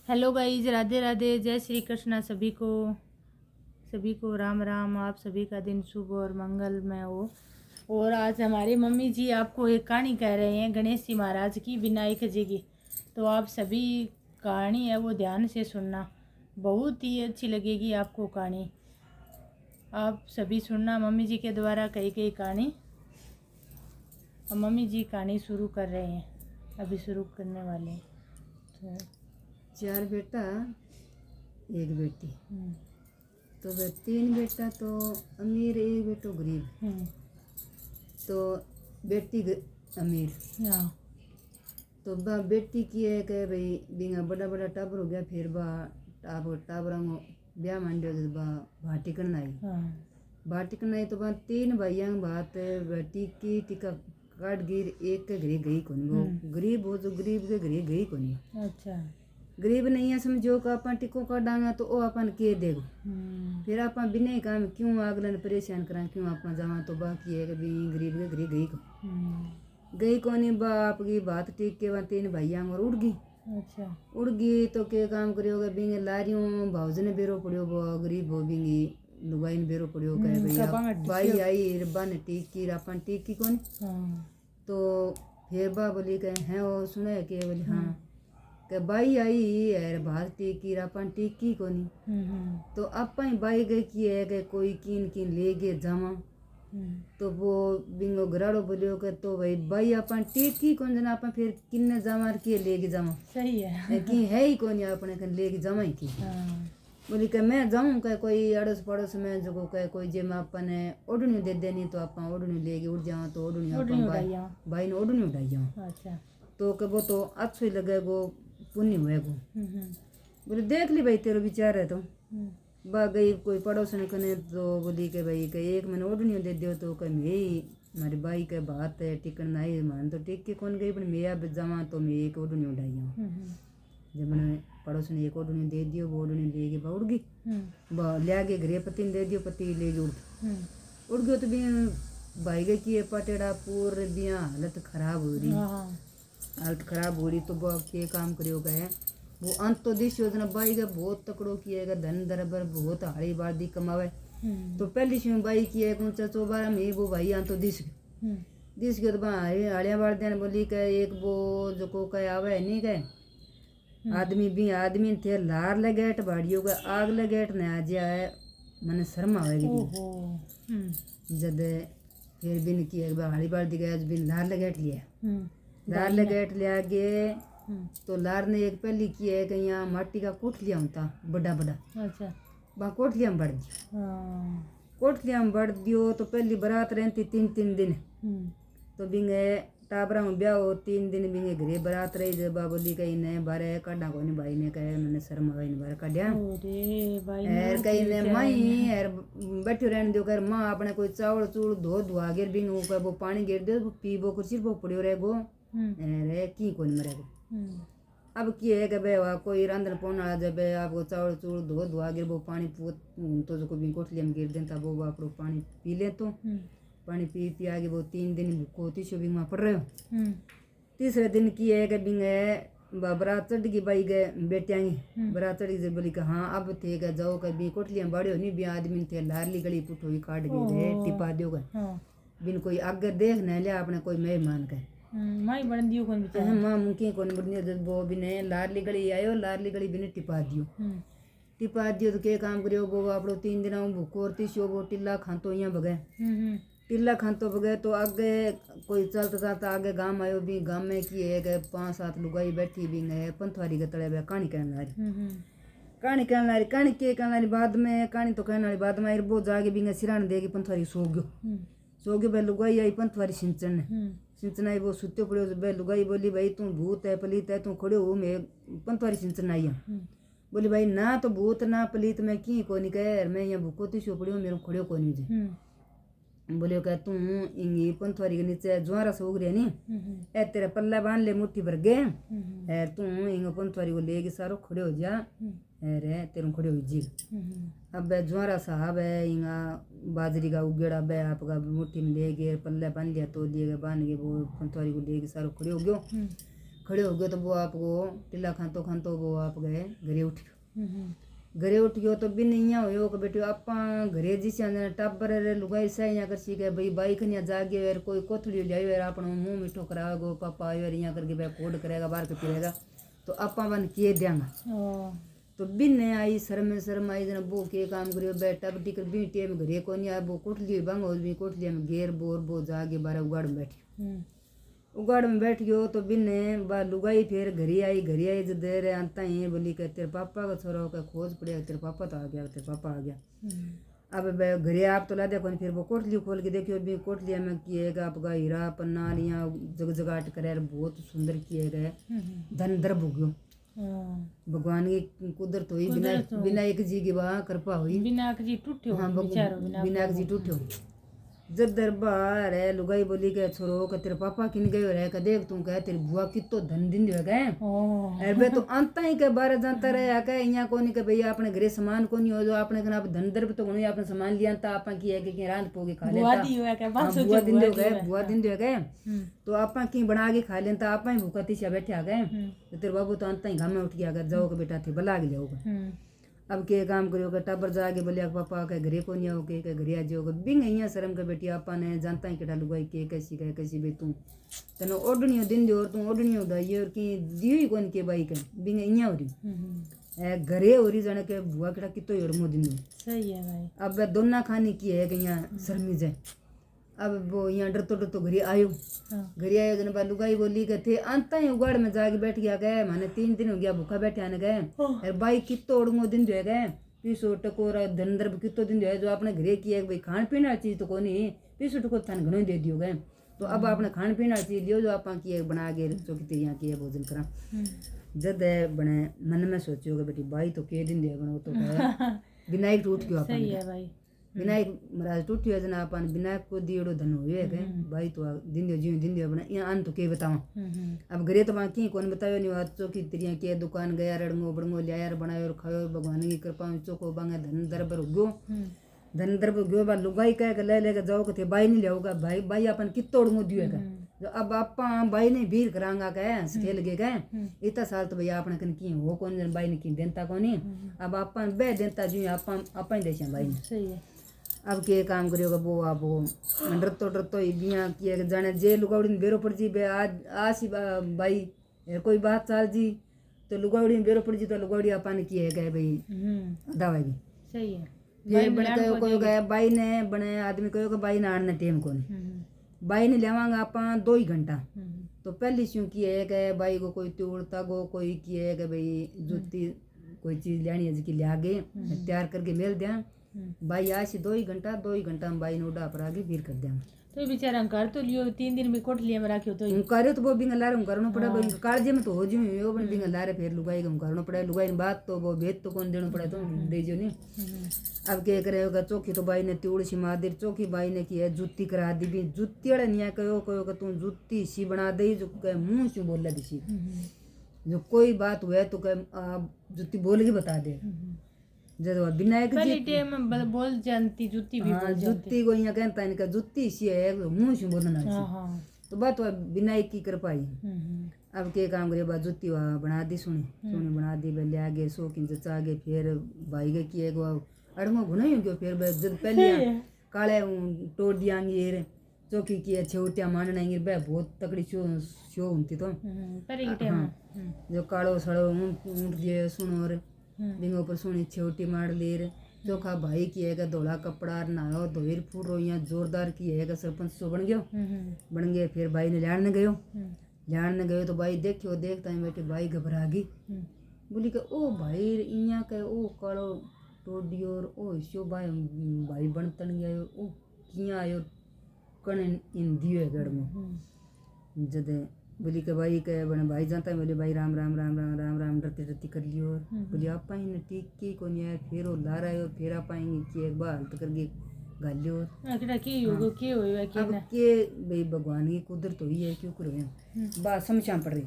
Hello guys, Radhe Radhe, जय श्री कृष्णा सभी को राम राम। आप सभी का दिन शुभ और मंगलमय हो। और आज हमारी मम्मी जी आपको एक कहानी कह रहे हैं गणेश जी महाराज की, विनायक जी की। तो आप सभी कहानी है वो ध्यान से सुनना, बहुत ही अच्छी लगेगी आपको कहानी। आप सभी सुनना मम्मी जी के द्वारा कही गई कहानी। और मम्मी जी कहानी शुरू कर रहे हैं, अभी शुरू करने वाले हैं। तो 4 बेटा 1 बेटी। तो वह 3 बेटा तो अमीर, 1 बेटो गरीब। तो बेटी अमीर। हाँ। तो बा बेटी की है कि भाई बिंगा बड़ा बड़ा टाबर हो गया, फिर बा टाबरा को ब्याह मांडियो तो बा भाटी करना आई। भाटी करना आई तो बा 3 भाइयों बात बेटी की टिका काट गिर एक के घरे गई कोनी। वो गरीब हो जो गरीब के घरे गई कोनी। अच्छा, गरीब नहीं है समझो कि अपन टिको काटांगा तो वो अपन के देगो। फिर अपन बिना काम क्यों अगले परेशान करा, क्यों अपन जावा। तो बाकी है कि गरीब के घरे गई कोनी। बाप की बात ठीक के 3 भाइयों और उड़ गई। अच्छा, उड़ गई तो के काम करियोगे बिंगे लारियों भावज ने बेरो पड़ियो। वो गरीब हो बिंगी लुगाई ने बेरो पड़ियो। कहे भैया बाई आई रब्बा ने टीक की, अपन टीक की कोनी। तो फिर बा बोली कहे हैं वो सुने के बोली हाँ के बाई आई है भात टीकी अपन टीकी कोनी। तो अपन बाई गई की है के कोई किन किन ले गए जामा। तो वो बिंगो घराड़ो बोलियो के तो भाई बाई अपन टीकी कौन जना अपन फिर किन्ने जामा के ले गए जामा। सही है कि है ही कोनी अपने कन ले गए जामा ही की। बोली के मैं जाऊं के कोई अड़ोस पड़ोस में जो कहे कोई जे मैं अपने ओढ़नी दे देनी तो अपन ओढ़नी ले गए उड़ जाओ। तो ओढ़नी अपन बाई ने ओढ़नी उठाई जाओ। अच्छा, तो के वो तो अच्छो ही लगे गो पुण्य हुए गो। बोले देख ली भाई तेरे विचार है। तो बा गई कोई पड़ोसन कने तो बोली के भाई के एक मैंने ओढ़नी दे दियो। तो कह मेरी हमारी बाई के बात है टिकन नहीं मान तो टिक के कौन गई। पर मैं अब जावा तो मैं एक ओढ़नी उठाई जाऊँ। जब मैंने पड़ोस ने एक ओढ़नी दे दियो, वो ओढ़नी ले के उड़ गई। बा लिया के घरे पति ने दे दियो, पति ले गई उड़ गयो। तो भी भाई गई की पटेड़ा पूरे बिया हालत खराब हो रही। हालत खराब हो रही तो वो के काम करियो गए। वो अंतोदय योजना बाई का बहुत तकड़ो किएगा, धन दरबर बहुत हाड़ी बाड़ी कमावे। तो पहली शुरू बाई की है ऊंचा चौबारा में वो भाई अंतोदय दिस के तो हाड़िया बाड़ देने बोली कहे एक वो जो को कहे आवे नहीं कहे आदमी भी आदमी थे लार लगेट बाड़ियों का आग लगेट ने आ जाए मैंने शर्म आवेगी। जद फिर बिन की एक बार हाड़ी बाड़ दी गया बिन लार लगेट लिया। लार लगेट लिया गे तो लार ने एक पहली की है कि यहाँ माटी का कोठलिया होता बड़ा बड़ा। अच्छा, वहाँ कोठलिया में बढ़ दियो। कोठलिया में बढ़ दियो तो पहली बारात रहती 3 दिन। तो बिंगे टाबरा में ब्याह हो 3 दिन बिंगे घरे बारात रही। जब बोली कही ने बारे काढ़ा को भाई ने कहे मैंने शर्म भाई ने बारे काढ़िया एर कही ने माई एर बैठो रहने दो कर माँ अपने कोई चावल चूड़ धो धुआ गिर बिंग वो पानी गिर दे पीबो को सिर्फ पड़ियो रहेगो रे की कोई मरेगो। अब की है कि भाई कोई रंधन पौना आ जाए आपको चावल चूड़ धो धुआ गिर वो पानी तो जो को कोठलिया में गिर देता वो आपको पानी पी ले। तो पानी पी आगे वो 3 दिन भूखो 300 बिंग पड़ रहे हो। तीसरे दिन की है कि बिंग बरात चढ़ गई बाई गए बेटिया बरात चढ़ गई। बोली कि हाँ अब थे कि जाओ कभी कोठलियाँ बाड़े हो नहीं भी आदमी थे लारली गली पुठो ही काट गई टिपा दो बिन कोई आगे देख न लिया अपने कोई मेहमान के माई बन दियो कौन बेचारा मां मुके कौन बन वो बिने लारली गली आयो लारली गली बिने टिपा दियो। तो के काम करियो वो आपड़ो 3 दिन भूखो और 300 वो टिल्ला खातो यहाँ भगे टिल्ला खातो भगे। तो आगे कोई चलता चलता आगे गांव आयो भी गांव में की है 5-7 लुगाई बैठी भी है पंथवारी के तले कहानी कहने वाली कहानी के कहने वाली बाद में कहानी तो कहने वाली बाद में वो जाके भी सिरान देगी पंथवारी सो गयो भाई लुगाई आई पंथवारी सिंचन आई वो सुत्यो पड़ो भाई लुगाई बोली भाई तू भूत है पलीत है तू खड़ो हो मैं पंथवारी सिंचन आई हूँ। बोली भाई ना तो भूत ना पलीत मैं की कोनी कह मैं यहाँ भूखो तीसो पड़ियो मेरे खड़ो कोनी मुझे। बोलियो कह तू इंगी पंथवारी के नीचे ज्वारा से उग रही नहीं ए तेरे पल्ला बांध ले मुट्ठी भर गए ए तू इंग पंथवारी को लेके सारो खड़े हो जा रे तेरे खड़े हो जी। अब ज्वारा साहब है इंगा बाजरी का उगेड़ा बे आपका मुट्ठी में ले गए पल्ला बांध लिया तो लिए बांध के वो पंथवारी को लेके सारो खड़े हो गयो। खड़े हो गए तो वो आपको टिल्ला खांतो वो आप गए घरे उठ गयो। घरे उठ गयो तो बिन इया होयो कि बेटियो आपा घरे जिसे टाबर लुगाई से इया कर सी के भाई बाई कन्या जागे यार कोई कोथड़ी लियायो यार आपनो मुंह मिठो करावेगो पापा आयो इया करके बे कोड करेगा बाहर के पिएगा तो आपा बन किए देंगा। तो बिन आई शर्म आई जना वो के काम करियो बेटा बटी कर बी टेम घरे कोनी आ वो कोठली बांगो भी कोठली में घेर बोर वो जागे बारे उगाड़ में बैठी उगाड़ में बैठ गयो तो बिन्ने बा लुगाई फिर घरी आई जो देर आता ही बोली के तेरे पापा का छोरा का खोज पड़ेगा तेरे पापा तो आ गया तेरे पापा आ गया। अब घरे आप तो ला दे फिर वो कोठली खोल के देखियो भी कोठलिया में किएगा आपका हीरा पन्ना लिया जगजगाट करे बहुत सुंदर किए गए धन दर भुग्यो भगवान की कुदरत हुई विनायक जी की वहाँ कृपा हुई विनायक जी टूट्यो। हाँ विनायक जी टूट्यो जब दरबार है लुगाई बोली के छोरो के तेरे पापा किन गयो रे के देख तू कह तेरी बुआ कितो धन दिन दियो गए अरे बे तो अंत ही के बारे जानता रहे के इया कोनी के भैया अपने घरे सामान कोनी हो जो अपने कना धन दर तो कोनी अपने सामान लिया ता आपा की है कि रात पोगे खा लेता बुआ दिन दियो गए तो आपा की बना के खा लेता आपा ही भूखा तिछा बैठे आ गए तो तेरे बाबू तो अंत ही घाम में उठ गया जाओ के बेटा थे बला के जाओगे अब के काम करियो टाबर जाके बोलिया पापा के घरे को नहीं आओ के घरे आ जाओगे बिंग इया शर्म के बेटी आपा ने जानता ही केटा लुगाई के कैसी बे तू तने ओढ़नी दिन दे और तू ओढ़नी उदाई और की दियो ही कोन के बाई के बिंग इया हो रही घरे हो रही जाने के बुआ केटा कितो योड़मो दिन सही है भाई। अब दोना खानी की है कि यहाँ शर्मी जाए अब वो यहाँ डरतो घरे आयो जन बा लुगाई बोली के थे अंता ही उगाड़ में जाके बैठ गया गए माने 3 दिन हो गया भूखा बैठे आने गए और बाई कितो ओढ़मो दिन जो गए पीसो टकोरा धंधर कितो दिन जो है जो आपने घरे किया भाई खान पीने वाली चीज तो कोनी पीसो टकोर थान घणो दे दियो गए तो अब आपने खान पीने वाली चीज लियो जो आप किए बना के चौकी ते यहाँ किए भोजन करा जद बने मन में सोचियो बेटी बाई तो के दिन दे बनो तो विनायक टूट गयो आप सही है भाई विनायक महाराज टूटियो जना अपन विनायक को दियोड़ो धन होयो है भाई तो दिन दियो बना या अन तो के बतावा अब घरे तो वहां की कौन बतायो नहीं बात चौकी तिरिया के दुकान गया रड़ंगो बड़ंगो लिया बनायो और खायो भगवान की कृपा चौको बांगे धन दरबर गयो बा लुगाई कह के ले लेके जाओ के बाई नहीं लेओगा भाई अपन कितोड़मो दियो जो अब आपा बाई ने भीड़ करांगा कहे खेल गए गए इतना साल तो भैया अपने कन की हो कौन जन बाई ने की देनता कोनी अब आपा बे देनता जो आपा ही देशा बाई ने सही है। अब के काम करियोगा वो आप वो डरतो ही बिया किए जाने जे लुगावड़ी में बेरो पड़ जी बे आज ही भाई कोई बात चाल जी तो लुगावड़ी में बेरो पड़ जी तो लुगावड़ी अपन की है गए भाई दवाई भी सही है फिर बने कहो कोई गए बाई ने बने आदमी कहो कि बाई ने आने टेम कोनी बाई ने लेवांगा आपा 2 ही घंटा तो पहली स्यू की है कि बाई को कोई तोड़ता गो कोई की है कि भाई जूती कोई चीज लेनी है जिसकी लिया गए तैयार करके मेल दिया भाई आज से 2 ही घंटा हम भाई ने उड़ा पर आगे फिर कर दिया तो बेचारा कर तो लियो 3 दिन में कोठलिया में रखियो तो करे तो वो बिंगा लारे करनो पड़े कालजे में तो हो जी यो बन बिंगा लारे फिर लुगाई हम करनो पड़े लुगाई ने बात तो वो भेद तो कौन देनो पड़े तो दे जो नहीं अब क्या करेगा चौकी तो भाई ने तिउड़ सी मादिर चौकी भाई ने की है जूती करा दी भी जूती वाले निया कहो कि तू जूती सी बना दे जो मुंह से बोल दी जो कोई बात हुए तो जूती बोल के बता दे जब विनायक जी टेम बोल जानती जूती भी बोल जूती को यहाँ कहता है इनका जूती सी है मुंह से बोलना तो बात विनायक की कृपा ही अब के काम करे बात जूती वहाँ बना दी सुनी बना दी ले आगे सो की जचा आगे फिर भाई के किए अड़मो घुना ही क्यों फिर जब पहले काले तोड़ दियांगे चौकी की छेवटिया मानना बे बहुत तकड़ी शो होती तो जो कालो सड़ो ऊँट दिए सुनो और बिंगो पर सुनी छेवटी मार लीर चोखा भाई की है धोला कपड़ा नहाओ धोर फूरो यहाँ जोरदार की है सरपंच सो बन गए फिर भाई ने लाने गयो तो भाई देखता है बेटे भाई घबरा गई बोली के ओ भाई इया के ओ कालो टोडियो ओ शो भाई बनतन गया ओ किया आयो कन इन दियो गढ़ में जदे बोली के भाई के बने भाई जानता है बोले भाई राम डरती कर लियो बोली आप पाएंगे ठीक की को नहीं है फिर वो ला रहा है फिर आप पाएंगे कि एक बार हल्त करके गालियो अब के भाई भगवान की कुदरत हुई है क्यों करो बात समझा पड़ रही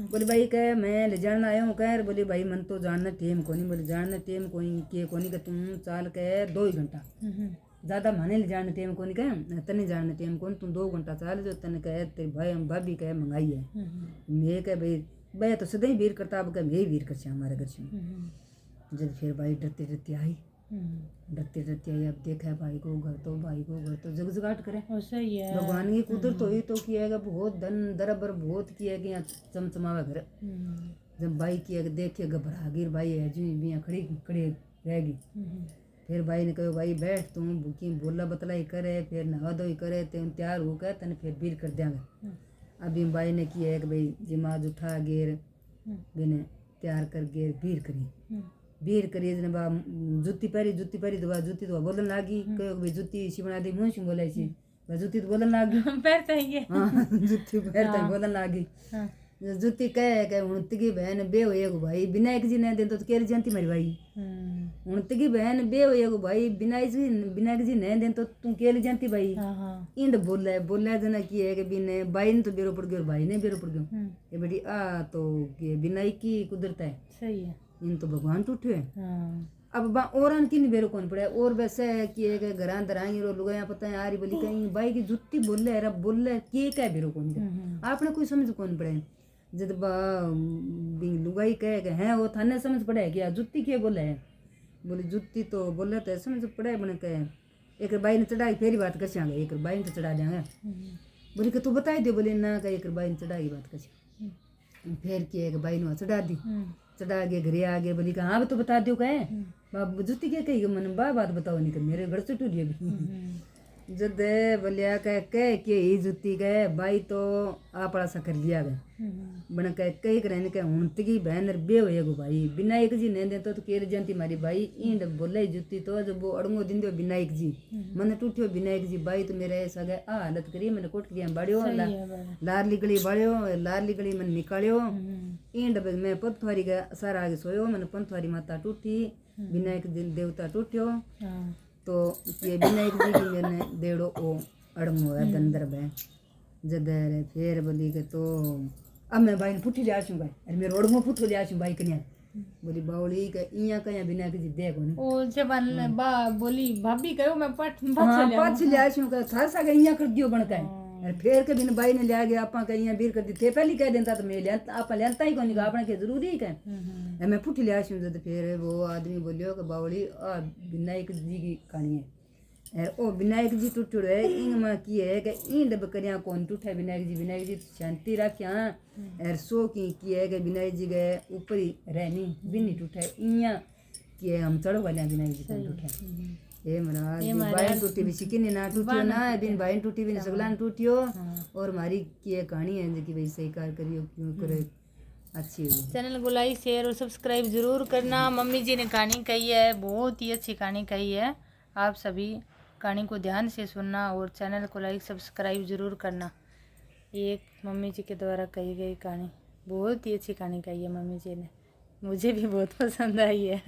बोले भाई कह मैं ले जाना आया हूँ कह बोले भाई मन तो जानना टेम को नहीं बोले जानना टेम कोई के को नहीं तुम चाल के 2 ही घंटा ज़्यादा माने ले जाने टेम कौन कहे तने जाने टेम कौन तुम 2 घंटा चाल जो तने कहे तेरे भाई हम भाभी कहे मंगाई है मैं कहे भाई भाई तो सदा ही भीड़ करता अब कहे मैं ही भीड़ कर हमारे घर से जब फिर भाई डरते डरते आई अब देखा भाई को घर तो जगजगाट करे सही है भगवान की कुदरत हुई तो किया बहुत धन दरबर बहुत किया कि यहाँ चमचमावा घर जब भाई किया देखे घबरा गिर भाई है जो भी खड़ी खड़ी रहेगी फिर भाई ने कहो भाई बैठ तुम भूखी बोला बतलाई करे फिर नहा धोई करे तेन तैयार हो गए तने फिर बीर कर देंगे अभी भाई ने किया है कि भाई जिमाज उठा गेर बिने तैयार कर गेर बीर करी जने बा जूती पहरी दबा जूती तो बोलन लागी कहो भाई जूती सी बना दी मुंह से बोलाई सी जूती तो बोलन लागी पैरता ही हां जूती पैरता बोलन लागी जूती कहे हुन तिगी बहन बे हो एगो भाई विनायक जी ने दे तो केर जानती मेरी भाई हुन तिगी बहन बे हो एगो भाई विनायक जी ने दे तो तू केर जानती भाई इंड बोले जना की है कि बिने भाई ने तो बेरो पड़ गयो भाई ने बेरो पड़ गयो ये बेटी आ तो के विनायक की कुदरत है सही है इन तो भगवान टूटे अब औरन की नहीं बेरो कौन पड़े और वैसे है कि एक घरां दरांगी रो लुगाया पता है आरी बली कहीं भाई की जुत्ती बोले रे बोले के क्या बेरो कौन आपने कोई समझ कौन पड़े जब लुगाई कहे हैं वो थाने समझ पड़े क्या जुत्ती के बोले है बोले जुत्ती तो बोले तो समझ पड़े बने कहे एक बाई ने चढ़ाई फेरी बात कर चाहेंगे एक बाई ने तो चढ़ा देंगे बोले कि तू बताई दे बोले ना कहीं एक बाई ने चढ़ाई बात कर फिर की एक बाई ने चढ़ा दी चढ़ा के घरे आ गए बोली हाँ तो बता दो कहे जुत्ती क्या कही मन बात बताओ नहीं कर मेरे घर से टूट गई जद बोलिया कह के ही जुत्ती गए भाई तो आपड़ा सा कर लिया गए बन कह कई करे कह हुन तगी बहन बे होएगो भाई विनायक जी ने दे तो केर जानती मारी भाई इंड बोले जुत्ती तो जब वो अड़ंगो दिन दो विनायक जी मन टूटियो विनायक जी भाई तो मेरे ऐसा गए आ हालत करी मैंने कोट लिया बाड़ियो लार लिगड़ी मन निकालियो इंड मैं पंथवारी गया सारा आगे सोयो मैंने पंथवारी माता टूटी विनायक देवता टूटियो तो ये विनायक जी की मैंने देड़ो ओ अड़मो है दंदर में जदर फिर बोली के तो अब मैं भाई ने पुठी ले आछूं भाई अरे मेरे अड़मो पुठो ले आछूं भाई कन्या बोली बावली के इया कया विनायक जी दे कोनी ओ जबान बा बोली भाभी कहो मैं पाछ ले आछूं का थार सा इया कर दियो बन के अरे फिर के बिन भाई ने ले गया आपा के इया बीर कर दी थे पहली कह देता तो मैं ले आपा लेता ही कोनी का आपने के जरूरी है मैं पुठी ले आछूं जद फिर वो आदमी बोलियो कि बावली आ विनायक जी की कहानी है ओ विनायक जी टूटो है इंग में की है कि इन डब करिया कौन टूटा विनायक जी शांति रखिया और सो की है कि विनायक जी गए ऊपर ही रहनी बिनी टूटा इया कि हम चढ़ वाले विनायक जी कौन टूटा ये महाराज बाइन टूटी भी सिकिन ना टूटियो ना बिन बाइन टूटी भी सगलान टूटियो और हमारी की कहानी है जो कि भाई सही कार करियो क्यों करे अच्छी होगी चैनल को लाइक शेयर और सब्सक्राइब जरूर करना। मम्मी जी ने कहानी कही है बहुत ही अच्छी कहानी कही है आप सभी कहानी को ध्यान से सुनना और चैनल को लाइक सब्सक्राइब जरूर करना। एक मम्मी जी के द्वारा कही गई कहानी बहुत ही अच्छी कहानी कही है मम्मी जी ने मुझे भी बहुत पसंद आई है।